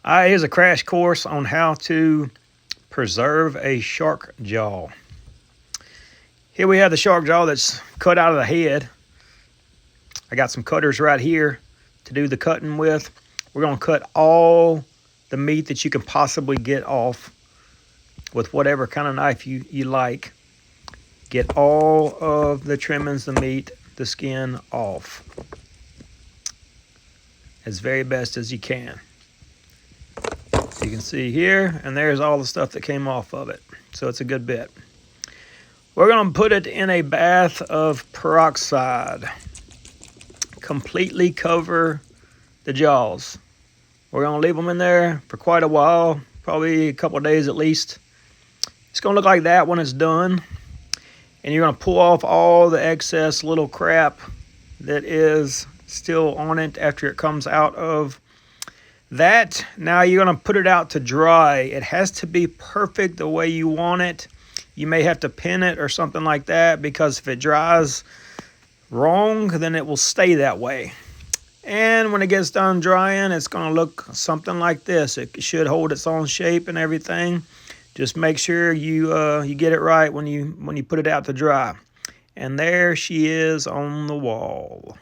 Here's a crash course on how to preserve a shark jaw. Here we have the shark jaw that's cut out of the head. I got some cutters right here to do the cutting with. We're going to cut all the meat that you can possibly get off with whatever kind of knife you like. Get all of the trimmings, the meat, the skin off as very best as you can. So you can see here, and there's all the stuff that came off of it. So it's a good bit. We're going to put it in a bath of peroxide. Completely cover the jaws. We're going to leave them in there for quite a while, probably a couple of days at least. It's going to look like that when it's done. And you're going to pull off all the excess little crap that is still on it after it comes out of that. Now you're going to put it out to dry. It has to be perfect the way you want it. You may have to pin it or something like that, because if it dries wrong, then it will stay that way. And when it gets done drying, it's going to look something like this. It should hold its own shape and everything. Just make sure you get it right when you put it out to dry. And there she is on the wall.